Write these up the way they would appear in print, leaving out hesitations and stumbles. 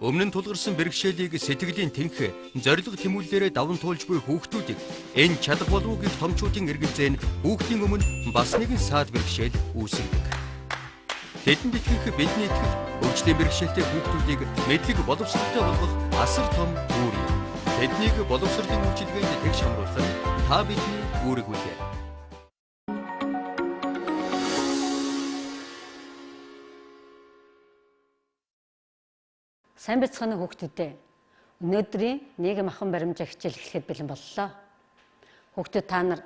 Өмнө нь тулгарсан бэрхшээлийг сэтгэлийн тэнх зориг тэмүүллээрээ даван туулж буй хүүхдүүдийг энэ чадах болов гэх томчуудын эргэлзээ нь хүүхдийн өмнө бас нэгэн саад бэрхшээл үүсгэдэг. Тэдэнд итгэх бидний итгэл хөгжлийн бэрхшээлтэй хүүхдүүдийг мэдлэг боловсролтой болгох асар том үүрэг юм. Тэднийг боловсролын үйлчилгээнд тэгш хамруулах нь та бидний үүрэг үлээ. Сайн бяцхан хүүхдүүдээ өнөөдрийн нийгэм ахуйн баримжаа хичээл эхлэхэд бэлэн боллоо. Хүүхдүүд та нар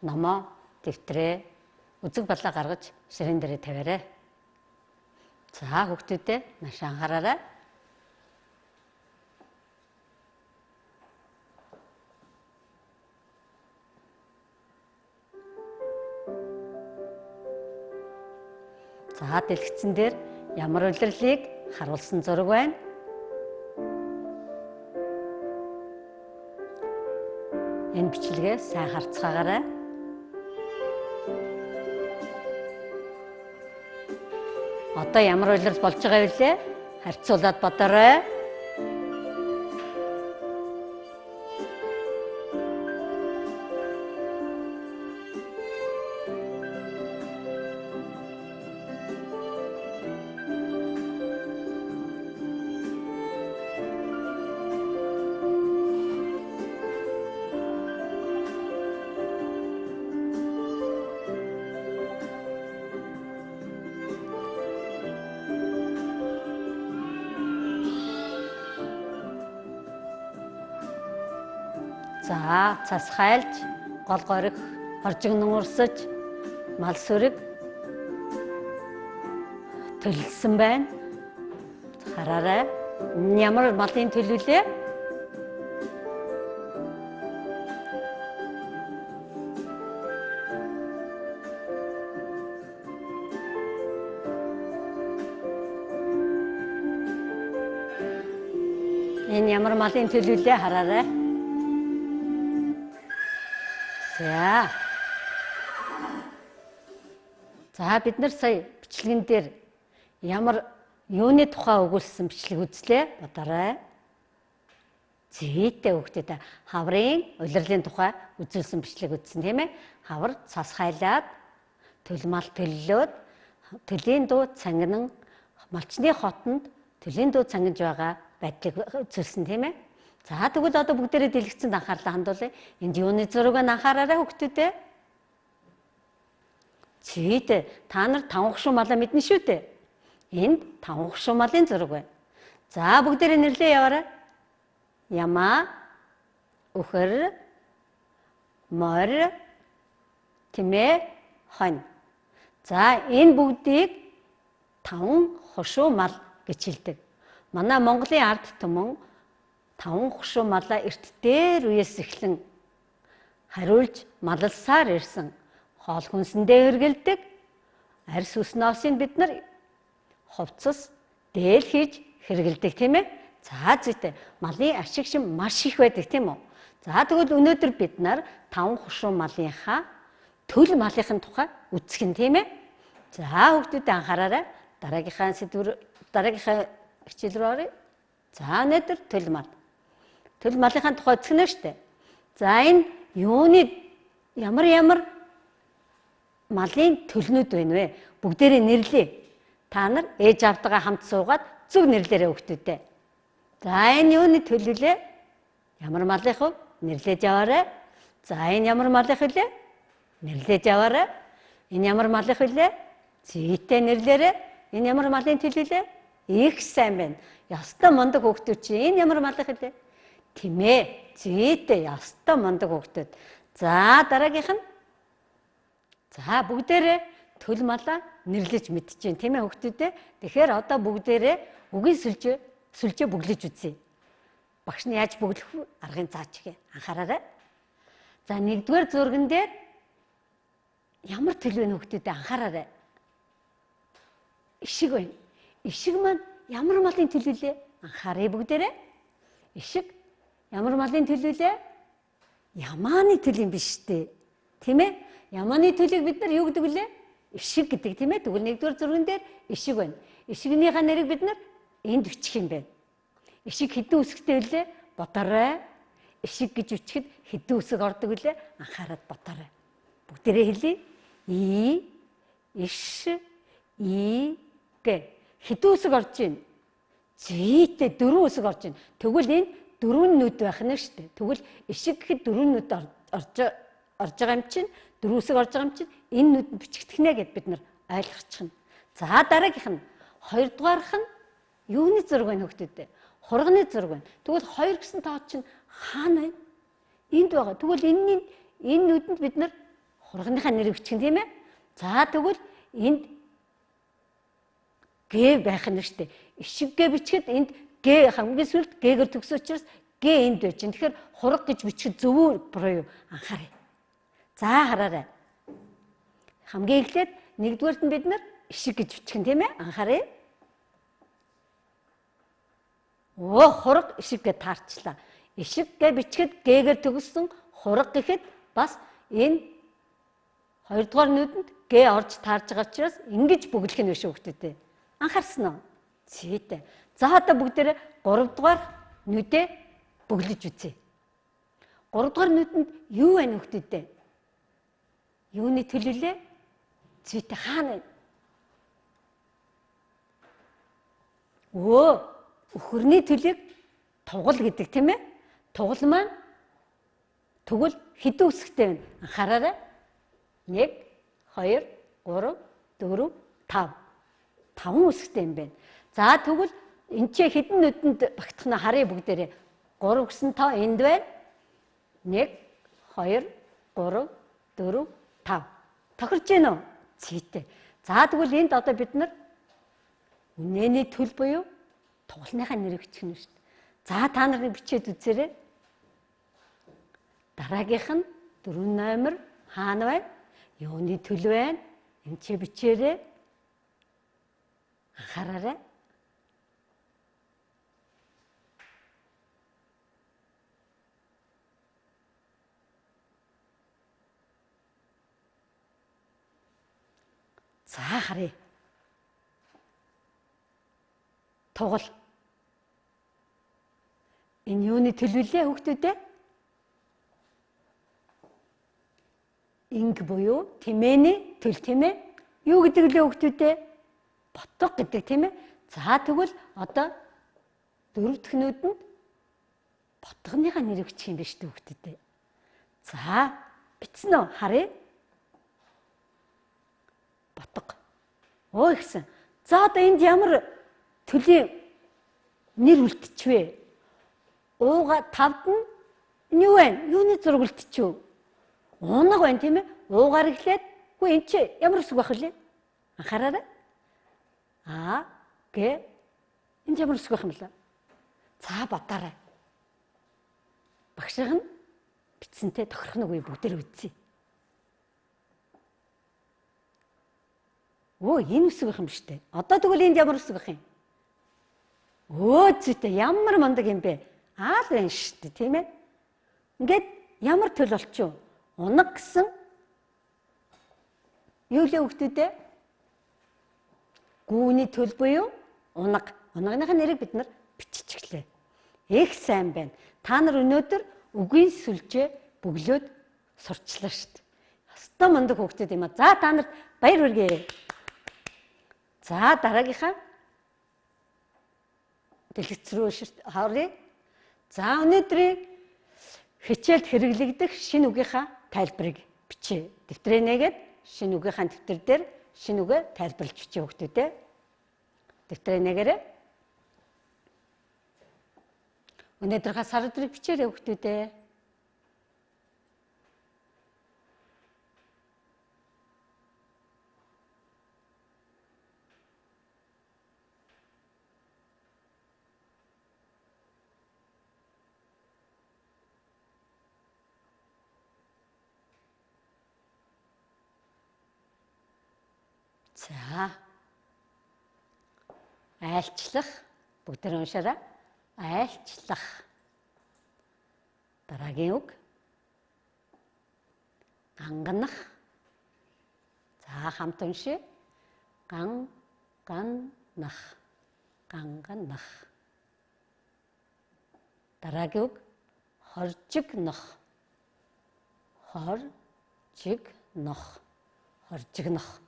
номоо, дэвтрээ, үзэг баллаа гаргаж ширээн дээрээ тавиарай. За хүүхдүүдээ маш анхаараарай. За дэлгэцэн дээр ямар улирлыг харуулсан зураг байна? Энэ бичлэгээ сайн харцгаагаарай. Одоо ямар улирал болж байгаа вэ? Харьцуулаад бодоорой. За цас хайлж, гол гориг хоржигнон урсаж, мал сүрэг төлсөн байна. Хараарай. Ямар малын төлөвлөө? Энэ ямар малын төлөвлөө хараарай. За бид нар сая бичлэгэн дээр ямар юуны тухай өгүүлсэн бичлэг үзлээ бодоорой. Зүйтэй хүүхдэд хаврын улирлын тухай үзүүлсэн бичлэг үзсэн тийм ээ. Хавар цас хайлаад төл мал төллөөд төлийн дуу цангинан малчны хотонд төлийн дуу цангиж байгаа байдлыг үзүүлсэн тийм ээ. За тэгвэл одоо бүгдээрээ дэлгэцэнд анхаарлаа хандуулъя. Энд юуны зураг анхаараарай хүүхдүүдээ. Зүйтэй та нар тавхшуу малаа мэднэ шүү дээ. Энд тавхшуу малын зураг байна. За бүгдээрээ нэрлээ яваарай. Ямаа, өхөр, морь, тэмээ, хонь. За энэ бүгдийг таван хошуу мал гэж хэлдэг. Манай Монголын ард түмэн таван хошуу малаа эрт дээр үеэс эхлэн хариулж маллсаар ирсэн. Хоол хүнсэндээ хэргэлдэг. Арьс үснөөсийг бид нар хувцас дээл хийж хэргэлдэг тийм ээ. За зүйтэй малын ашиг шин маш их байдаг тийм үү. За тэгвэл өнөөдөр бид нар таван хошуу малынхаа төл малынхын тухай үзэх нь тийм ээ. За хүүхдүүд анхаараарай. Дараагийнхаа хичээл рүү оръё. За өнөөдөр төл мал. Төл малынхаа тухай үзэх нь шүү дээ. За энэ юуны ямар малын төлнүүд байна вэ? Бүгдээрээ нэрлэе. Та нар ээж автайгаа хамт суугаад зөв нэрлээрэй хүүхдүүдээ. За энэ юуны төлөвлөө? Ямар малынх вэ? Нэрлэж яваарай. За энэ ямар малынх вэ? Нэрлэж яваарай. Энэ ямар малынх вэ? Зүйтэй нэрлээрэй. Энэ ямар малын төлөвлөө? Их сайн байна. Ястаа мундаг хүүхдүүд чи энэ ямар малынх вэ? Тэмээ. Зүйтэй ястаа мундаг хүүхдүүд. За дараагийнх нь. За бүгдээрээ төл малаа нэрлэж мэдчихээн тийм ээ хүүхдүүдээ. Тэгэхээр одоо бүгдээрээ үгийн сүлжээ бүглэж үзье. Багш нь яаж бүглэх вэ? Аргын заач гээ. Анхаараарай. За нэгдүгээр зурган дээр ямар төл вэ хүүхдүүдээ анхаараарай. Ишиг байна. Ишиг маань ямар малын төлөвлөө? Анхаарай бүгдээрээ. Ишиг ямар малын төлөвлөө? Ямааны төлөв юм биш үү? Тийм ээ? Ямааны төлөв бид нар юу гэдэг вүлээ? Ишиг гэдэг тийм ээ. Тэгвэл нэгдүгээр зурган дээр ишиг байна. Ишигнийхаа нэрийг бид нар энд бичих юм байна. Ишиг хэдэн үсгтэй вүлээ? Бодоорой. Ишиг гэж үчихэд хэдэн үсэг ордог вүлээ? Анхаарал бодоорой. Бүгдээрээ хэлье. И, иш, и, гэ. Хэдэн үсэг орж ийн? Зүйтэй 4 үсэг орж ийн. Тэгвэл энэ 4 нүд байх нь шүү дээ. Тэгвэл ишиг гэхэд 4 нүд орж байгаа юм чинь 4 үсэг орж байгаа юм чинь энэ нүд бичигдэх нэ гэд бид нар ойлгочих нь. За дараагийнх нь 2 дугаарх нь юуны зураг байна хөлтөдөө? Хурганы зураг байна. Тэгвэл 2 гэсэн тоо чинь хаана байна? Энд байгаа. Тэгвэл энэ нүдэнд бид нар хурганыхаа нэрийг бичих юм тийм ээ. За тэгвэл энд г байх нь шүү дээ. Ишиггээ бичихэд энд г хамгийн сүлд г-гэр төгсөн учраас г энд байж чинь. Тэгэхээр хурга гэж бичихэд зөв үү буруу юу? Анхаарай. За хараарай. Хамгийн эхлээд нэгдүгээрт нь бид нар ишиг гэж бичих юм тийм ээ. Анхаарай. Хурга ишиг гэж таарчлаа. Ишиг гэж бичихэд г-гэр төгсөн хурга гэхэд бас энэ 2 дугаар нүдэнд г орж таарж байгаа учраас ингэж бүглэх нь биш хүүхдүүдээ. Анхаарсан уу? Зүйтэй. За одоо бүгдээрээ 3 дугаар нүдээ бүглэж үзье. 3 дугаар нүдэнд юу байна хүүхдүүдээ? Юуны төлөвлөө? Зүйтэй хаана байна? Өхөрний төлөв тугал гэдэг тийм ээ. Тугал маань тэгвэл хэдэн үсгтэй байна? Анхаараарай. 1, 2, 3, 4, 5. 5 үсгтэй юм байна. За тэгвэл энэ ч хэдэн нүдэнд багтах нь харъя бүгдээрээ. 3 гэсэн тоо энд байна. 1, 2, 3, 4, 5. Тохирч гэнэ үү? Зүйтэй. За тэгвэл энд одоо бид нар үнэний төл буюу тугалныхаа нэрийг бичих нь шүү дээ. За та нарыг бичээд үзээрэй. Дараагийнх нь 4 номер хаана байна? Юуны төл байна? Энд чи бичээрэй. Анхаараарай. За харъя. Тугал. Энэ юуны төлөвлөө хүүхдүүдээ? Инг буюу тэмээний төл тийм ээ. Юу гэдэг лээ хүүхдүүдээ? Ботго гэдэг тийм ээ. За тэгвэл одоо 4 дахь нүдэнд ботгоныхаа нэрийг бичих юм биш үү хүүхдүүдээ. За бичсэн үү? Харъя. Ботго. Ихсэн. За одоо энд ямар төлийн нэр үлдчихвэ? Ууга 5-д нь юу вэ? Юуны зураг үлдчихв? Унаг байна тийм ээ. Уугаар эхлээд хөө эн чи ямар үсэг байх вэ? Анхаараарай. Г энд ямар үсэг байх юм бэ? За бодоорой. Багшийн бичсэнтэй тохирох нэг үе бүгдээр үзье. Энэ үсэг байх юм шүү дээ. Одоо тэгвэл энд ямар үсэг байх юм? Зүйтэй ямар мундаг юм бэ? Аал байна шүү дээ, тийм ээ. Ингээд ямар төл болчих вэ? Унаг гэсэн юу лээ хүүхдүүдээ? Гүүний төл буюу унаг. Унагныхаа нэрийг бид нар биччихлээ. Их сайн байна. Та нар өнөөдөр үгийн сүлжээ бөглөөд сурчлаа шүү дээ. Хастаа мундаг хүүхдүүд юм аа. За та нарт баяр хүргэе. За дараагийнхаа дэлгэц рүү харъя. За өнөөдрийн хичээлд хэрэглэгдэх шинэ үгийнхаа тайлбарыг бичье. Дэвтрээ нээгээд шинэ үгийнхаа дэвтэр дээр шинэ үгээ тайлбарлаж бичье хүүхдүүдээ. Дэвтрээ нээгээрэй. Өнөөдрийнхаа сар өдрийг бичээрэй хүүхдүүдээ. За. Айлчлах. Бүгдээр уншаарай. Айлчлах. Дараагийн үг. Ганганах. За хамт уншъя. Ганганах. Ганганах. дараагийн үг хоржигнох. Хоржигнох. Хоржигнох.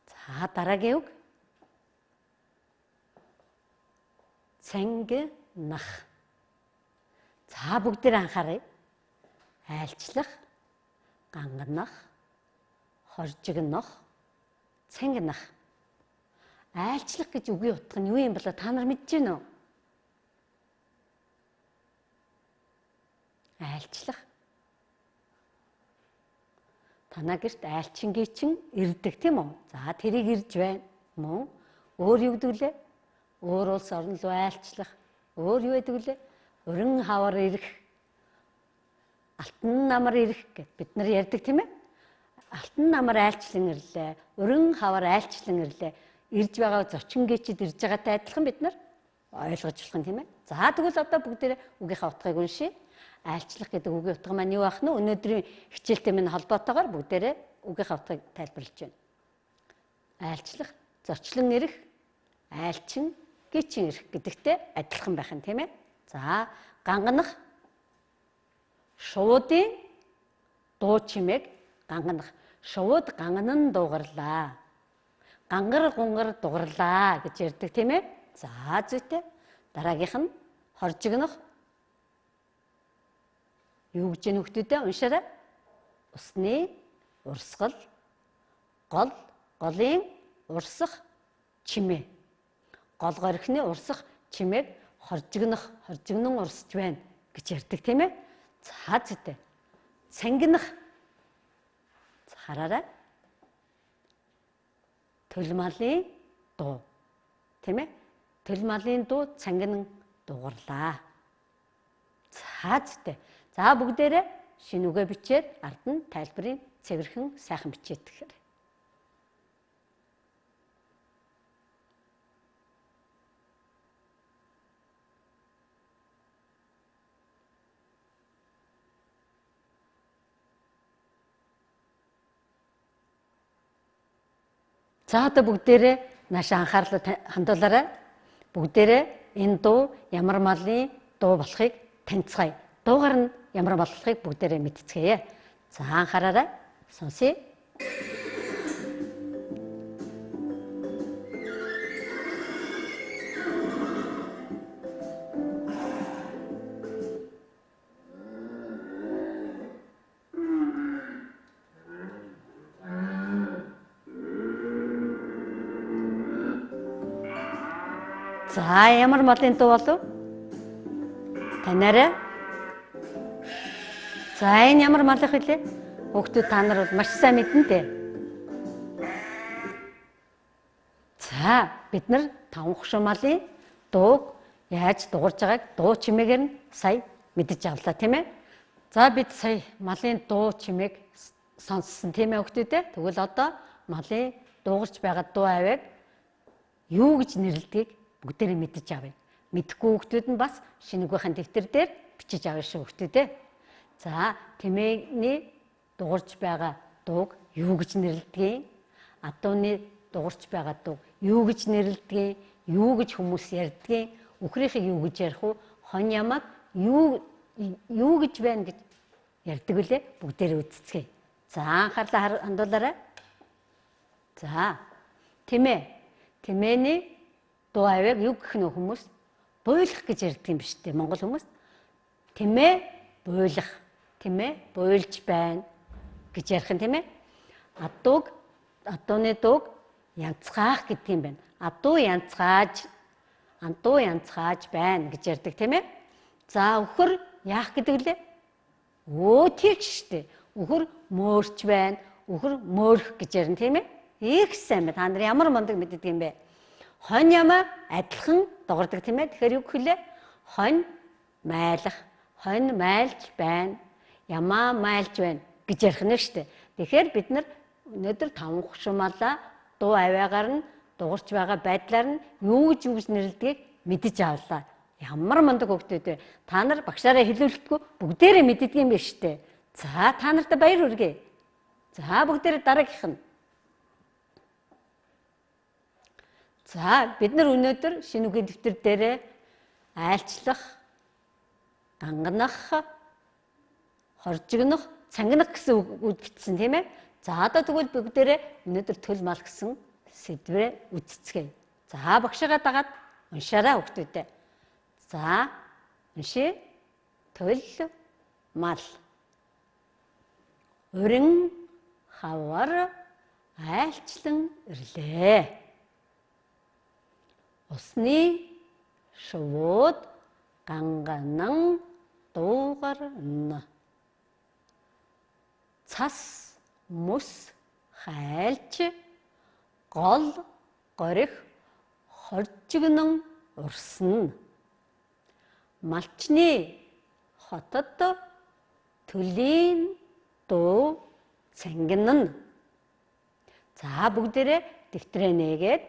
За дараагийн үг цангинах. За бүгдээр анхаарай. Айлчлах, ганганах, хоржигнох, цангинах. Айлчлах гэж үгийн утга нь юу юм бэ? Та нар мэдэж байна уу? Айлчлах. Танаа гэрт айлчингийн чин ирдэг тийм үү? За тэрийг ирж байна. Мөн өөр юу гэдэг лээ? Өөр улс орн руу айлчлах. Өөр юу гэдэг лээ? Өрн хавар ирэх. Алтан намар ирэх гэд бид нар ярьдаг тийм ээ? Алтан намар айлчлан ирлээ. Өрн хавар айлчлан ирлээ. Ирж байгаа зочингээчд ирж байгаатай адилхан бид нар ойлгож болох юм тийм ээ? За тэгвэл одоо бүгдээрээ үгийнхаа утгыг уншия. Айлчлах гэдэг үгийн утга маань юу ах нь? Өнөөдрийн хичээлтэй минь холбоотойгоор бүгдээрээ үгийнхаа утгыг тайлбарлаж байна. Айлчлах, зочлон ирэх, айлчин, гичин ирэх гэдэгтэй адилхан байх нь тийм ээ. За, ганганах, шуудын дуу чимээг ганганах. Шууд ганганан дуугарлаа. Гангар гунгар дугарлаа гэж ярьдаг тийм ээ. За, зүйтэй. Дараагийнх нь хоржигнох. Юу гэж нөхдөдөө уншаарай. Усны урсгал, голын урсах чимээ. Гол горхины урсах чимээг хоржигнон урсж байна гэж ярьдаг тийм ээ. За зүйтэй. Цангинах. Хараарай. Төл малын дуу. Тийм ээ. Төл малын дуу цангинан дуугарлаа. За зүйтэй. За бүгдээрээ шинэ үгээ бичээд ард нь тайлбарыг цэвэрхэн сайхан бичээд тэгэхээр. За одоо бүгдээрээ наашаа анхаарлаа хандуулаарай. Бүгдээрээ энэ дуу ямар малын дуу болохыг танилцгаая. Дуугаар нь ямар болохыг бүгдээрээ мэдцгээе. За анхаараарай. Сонсъё. За ямар малын дуу болов? Танаарай. За энэ ямар мал их вэ? Хүүхдүүд та нар бол маш сайн мэднэ дээ. За бид нар таван хошуу малын дууг яаж дуурж байгааг дуу чимээгээр нь сая мэдэж авлаа тийм ээ. За бид сая малын дуу чимээг сонссон тийм ээ хүүхдүүдээ. Тэгвэл одоо малын дуугарч байгаа дуу авиг юу гэж нэрлэдгийг бүгдээрээ мэдэж авъя. Мэдхгүй хүүхдүүд нь бас шинэ үгийнхэн дэвтэр дээр бичиж авъя шүү хүүхдүүдээ. За тэмээний дуурж байгаа дууг юу гэж нэрлэдгийг, адууны дуурж байгаа дууг юу гэж нэрлэдгийг, юу гэж хүмүүс ярьдгийг, үхрийнхийг юу гэж ярих вэ? Хон ямаг юу гэж байна гэж ярьдаг үлээ бүгдээрээ үзцгээе. За анхаарлаа хандуулаарай. За тэмээний дуу авиг юу гэх нөх хүмүүс буйлах гэж ярьдаг юм биш үү? Монгол хүмүүс тэмээ буйлах, тэмээ буйлж байна гэж ярих юм тийм ээ. Адууны дууг янцгаах гэдэг юм байна. Адуу янцгааж байна гэж ярьдаг тийм ээ. За өхөр яах гэдэг лээ? Тийх штэ. Өхөр мөөрч байна. Өхөр мөөрөх гэж ярина тийм ээ. Их сайн байна. Та нар ямар мундаг мэддэг юм бэ? Хонь ямаа адилхан дуурдаг тийм ээ. Тэгэхээр юу гэхлээ? Хонь майлах. Хонь майлж байна. Ямаа майлж байна гэж ярих нь штэ. Тэгэхээр бид нар өнөөдөр таван хушмалаа дуу авиагаар нь дуурч байгаа байдлаар нь юу гэж нэрлэдгийг мэдэж авлаа. Ямар мундаг хөгтөөд вэ? Та нар багшаараа хэлүүлэлтгүй бүгдээрээ мэддэг юм байна штэ. За та нартай баяр хүргэе. За бүгдээрээ дараагийнх нь. За бид нар өнөөдөр шинэ үгийн дэвтэр дээрээ айлчлах, ганганах, хоржигнох, цангинах гэсэн үг бичсэн тийм ээ. За одоо тэгвэл бүгдээрээ өнөөдөр төл мал гэсэн сэдвээ үздцгээе. За багшаа дагаад уншаарай хүүхдүүдээ. За уншия. Төл мал. Өрин хавар айлчлан ирлээ. Усны шувууд ганганан дуугарна. Цас мөс хайлч гол горих хоржигнон урсна. Малчны хотод төлийн дуу цангинна. За бүгдээрээ дэвтрээ нээгээд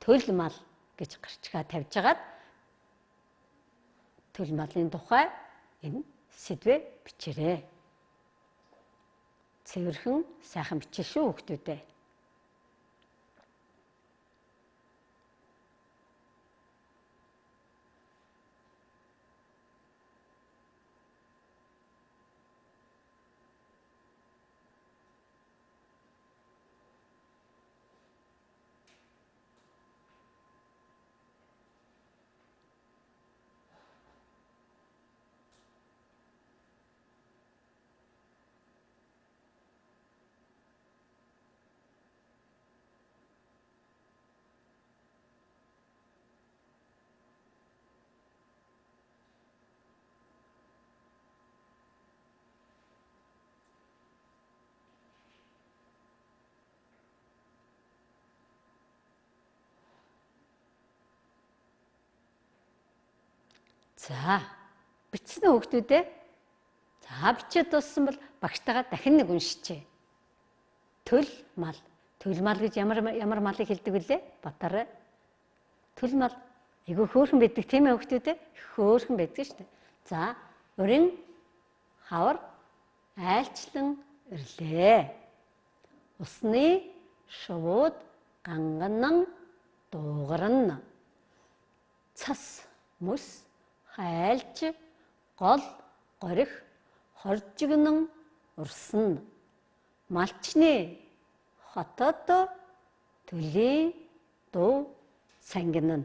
төл мал гэж гарчгаа тавьж агаад төл малын тухай энэ сэдвээ бичээрэй. Цэвэрхэн сайхан бичээ шүү хүүхдүүдээ. За, бичсэн хүүхдүүдээ. За, бичээд дууссан бол багштайгаа дахин нэг уншичээ. Төл мал. Төл мал гэж ямар малыг хэлдэг вүлээ? Батараа. Төл мал айгүй хөөрхөн байдаг тийм ээ хүүхдүүдээ? Хөөрхөн байдаг шүү дээ. За, өрин хавар айлчлан ирлээ. Усны шувууд ганганан дуугарна. Цас мөс хайлч гол горих хоржигнон урсна. Малчны хотод төлийн дуу цангинна.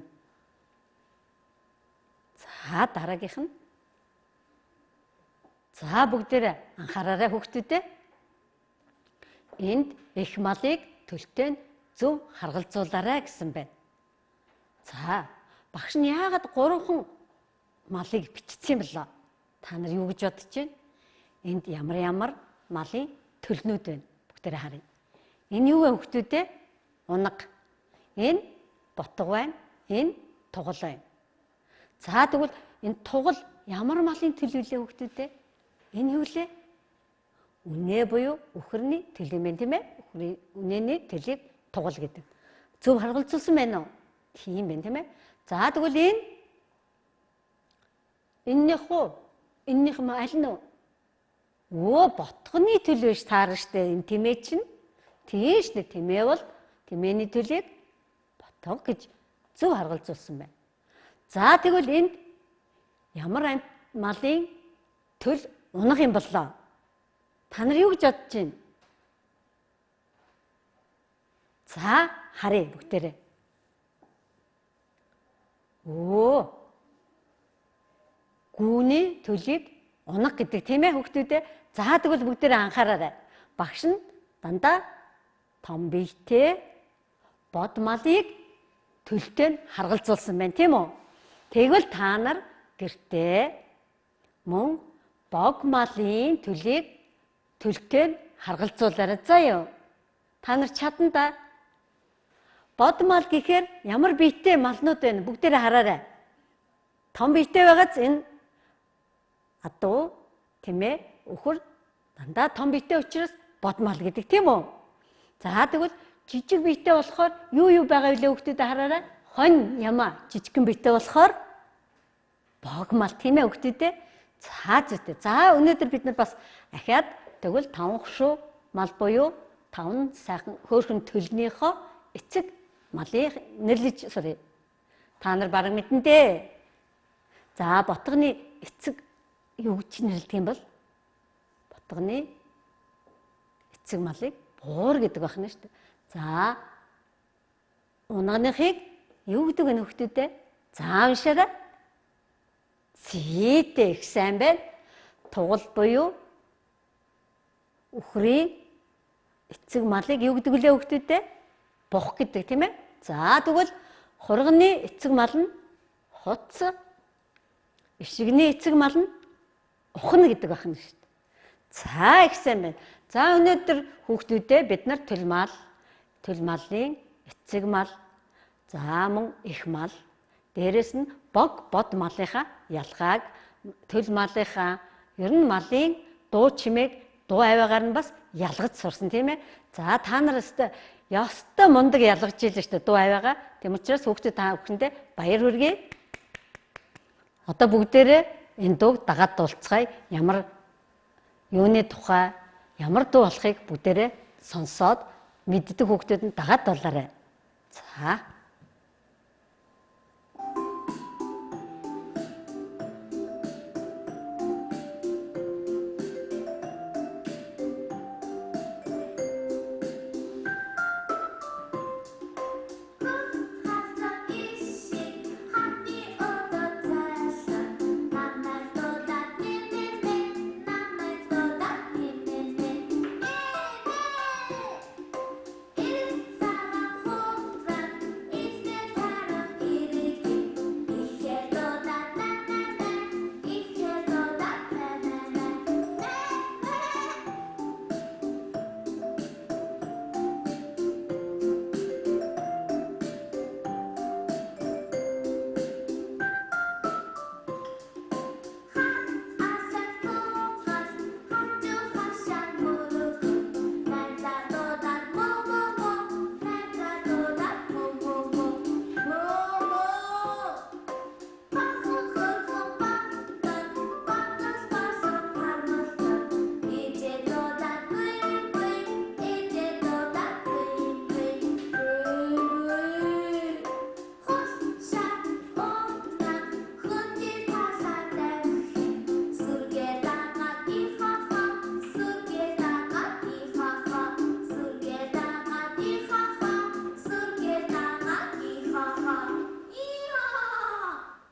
За дараагийнх нь. За бүгдээрээ анхаараарай хүүхдүүдээ. Энд их малыг төлтөө зөв харгалзуулаарай гэсэн байна. За багш нь яагаад 3 малыг бичсэн бэлээ? Та нар юу гэж бодож байна? Энд ямар малын төлнүүд байна. Бүгдээрээ харъя. Энэ юу вэ хүүхдүүдээ? Унаг. Энэ ботго байна. Энэ тугал байна. За тэгвэл энэ тугал ямар малын төл вэ хүүхдүүдээ? Энэ юу лээ? Үнэ буюу үхэрний төл юм байна тийм ээ? Үнэний төлийг тугал гэдэг. Зөв харгалзуулсан байна уу? Тийм байна тийм ээ? За тэгвэл эннийх үү? Эннийх нь аль нь? Ботгоны төлөө ш таарна штэ энэ тэмээ чинь. Тийм штэ тэмээ бол тэмээний төлийг ботго гэж зөв харгалзуулсан байна. За тэгвэл энд ямар малын төл унах юм боллоо? Та нар юу гэж бодож байна? За харъя бүгдээрээ. Гүүний төлийг унаг гэдэг тийм ээ хүүхдүүдээ. За тэгвэл бүгдээрээ анхаараарай. Багш нь дандаа том биетэй бод малыг төлтөө харгалзуулсан байна тийм үү? Тэгвэл та нар гэртээ мөн бог малын төлийг төлтөө харгалзуулаарай заа юу. Та нар чадна да. Бод мал гэхээр ямар биетэй малнууд байна? Бүгдээрээ хараарай. Том биетэй байгааз энэ адуу тийм ээ өхөр дандаа том биетэй учраас бод мал гэдэг тийм үү? За тэгвэл жижиг биетэй болохоор юу байгаа вэ хүүхдүүд хараарай. Хонь ямаа жижигхэн биетэй болохоор бог мал тийм ээ хүүхдүүдээ. За зүйтэй. За өнөөдөр бид нар бас ахаад тэгвэл 5 хшуу мал буюу 5 сайхан хөөрхөн төлнийхөө эцэг малыг нэрлэж та нар бараг мэдэн дээ. За ботгоны эцэг юу гэж нэрлэдэг юм бол ботгоны эцэг малыг буур гэдэг байна шүү дээ. За унаганыхыг юу гэдэг вэ нөхдүүдээ? За уншаарай. Зээтэй их сайн байна. Тугал буюу үхрийн эцэг малыг юу гэдэг лээ нөхдүүдээ? Бух гэдэг тийм ээ. За тэгвэл хурганы эцэг мал нь хоц, ишигний эцэг мал нь ухна гэдэг байна шүү дээ. За их сайн байна. За өнөөдөр хүүхдүүдээ бид нар төл малын эцэг мал, за мөн их мал, дээрэс нь бог бод малынхаа ялгааг, төл малынхаа ер нь малын дуу чимээг дуу авиагаар нь бас ялгаж сурсан тийм ээ. За та нар ёстой мундаг ялгаж ийлээ шүү дээ дуу авиагаа. Тийм учраас хүүхдүүд та бүхэндээ баяр хүргэе. Одоо бүгдээрээ энэ дууг дагаад дуулцгаая. Ямар юуны тухай, ямар дуу болохыг бүгдээрээ сонсоод мэддэг хүүхдүүд нь дагаад дуулаарай. За.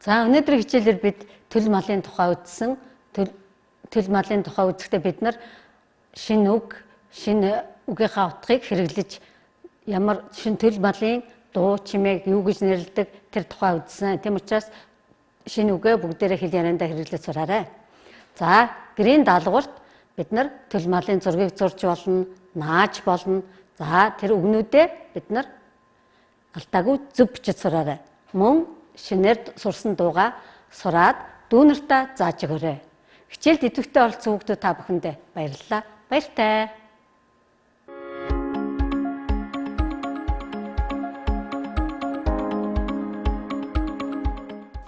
За өнөөдрийн хичээлээр бид төл малын тухай үзсэн. Төл малын тухай үзэхдээ бид нар шинэ үгийнхаа утгыг хэрэглэж ямар шинэ төл малын дуу чимээг юу гэж нэрлэдэг тэр тухай үзсэн. Тийм учраас шинэ үгээ бүгдээрээ хэл яриандаа хэрэглэж сураарай. За гэрийн даалгаварт бид нар төл малын зургийг зурж болно, нааж болно. За тэр үгнүүдээ бид нар алдаагүй зөв бичиж сураарай. Мөн шинээр сурсан дуугаа сураад дүүнартаа зааж өгөөрэй. Хичээлд идэвхтэй оролцсон хүүхдүүд та бүхэндээ баярлалаа. Баяртай.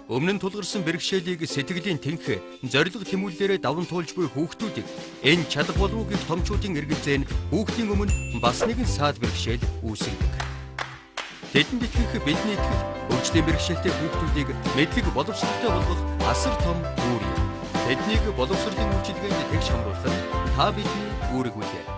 Өмнө нь тулгарсан бэрхшээлийг сэтгэлийн тэнх зориг тэмүүллээрээ даван туулж буй хүүхдүүдийг энэ чадах болов гэх томчуудын эргэлзээ нь хүүхдийн өмнө бас нэгэн саад бэрхшээл үүсгэдэг. Тэдэнд итгэх бидний итгэл хөгжлийн бэрхшээлтэй хүүхдүүдийг мэдлэг боловсролтой болгох асар том үүрэг. Тэднийг боловсролын үйлчилгээнд тэгш хамруулах нь та бидний үүрэг үлээ.